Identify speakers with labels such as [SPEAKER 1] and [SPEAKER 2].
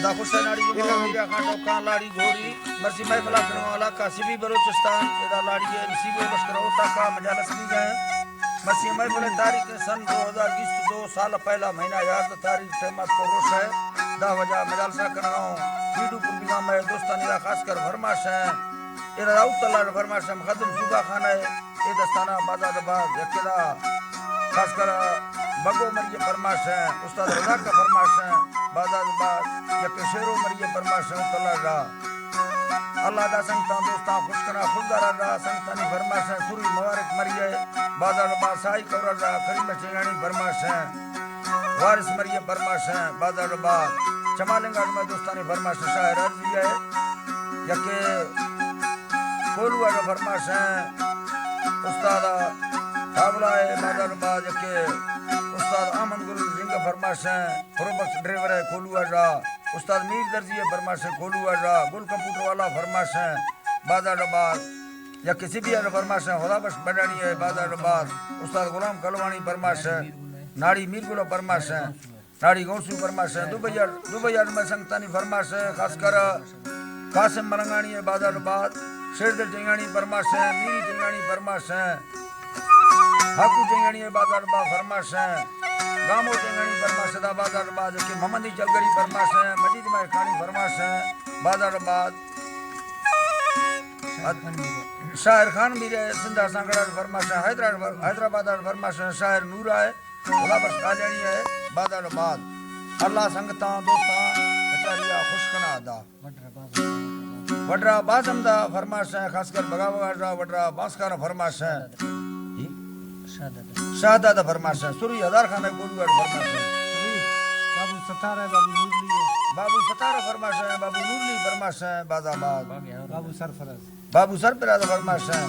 [SPEAKER 1] दादा हुसैन अली जुमा मीरा खान टोका लाड़ी घोड़ी मर्सी महफिल करने वाला कासिबी बलूचिस्तान एदा लाड़ी है नसीबो बस्कर ओटा का मजालस भी गए मर्सी महफिल तारीख सन 2020 2 साल पहला महीना याद तारीख तेमत को रोश है 10 बजा मजालसा कर रहा हूं वीडू कुर्बिगा में दोस्तानी का खासकर फरमाश है एदा राउत तला फरमाश है खदम सुगा खान है ए दस्ताना बाजार बाग यकेदा खासकर बगो मरिए फरमाश है उस्ताद रजा का फरमाश है बाजार बाग यके शेरो मरिए फरमाश है तला रा अल्लाह दा संगता दोस्ता खुशकरा खुलदारा रा संगतानी फरमाश है सुरी मुबारक मरिए बाजार बाग साई कौरा रा करीम चिंगानी फरमाश है वारिस मरिए फरमाश है बाजार बाग चमालिंगढ़ में दोस्तानी फरमाश शायर अर्जी है यके कोलुआ का फरमाश है उस्ताद थावला है बाजार बाग यके उस्ताद अमन गुरु सिंह फरमाश है प्रोबक्स ड्राइवर है कोलुआ रा उस्ताद मीर दर्जी है फरमाश है कोलुआ रा गुल कंप्यूटर वाला फरमाश है बाजार बाग या किसी भी फरमाश है खुदा बख्श बडानी है बाजार बाग उस्ताद गुलाम कलवानी फरमाश है नाड़ी मीरगुला फरमाश है नाड़ी गौसू फरमाश है दुबैयार में संगतानी फरमाश है खासकर कासिम मरंगानी है बाजार बाग शेरदर चिंगानी फरमाश है मीरी चिंगानी फरमाश है हाकू चिंगानी है बाजार बाग फरमाश है गामो चिंगानी फरमाश है बाजार बाग के मोहम्मदी चलगरी फरमाश है मजीद में खानी फरमाश है बाजार बाग शायर खान भी है सिंधा सांगड़ा फरमाश है हैदराबाद फरमाश है शायर नूरा है खुदा बख्श कालियानी है बाजार बाग अल्लाह संगता दोस्ता कचारिया खुशकना दा वड्रा बाजम दा फरमाश है खासकर बगावड़ा वड्रा बांसकार फरमाश है शाहदादा फरमाश है सुरी हजार खान है गोलूगढ़ फरमाश है
[SPEAKER 2] बाबू सतार है बाबू नूरली है
[SPEAKER 1] बाबू सतारा फरमाश है बाबू नूरली फरमाश है बाजाबाद
[SPEAKER 2] बाबू सरफराज
[SPEAKER 1] फरमाश है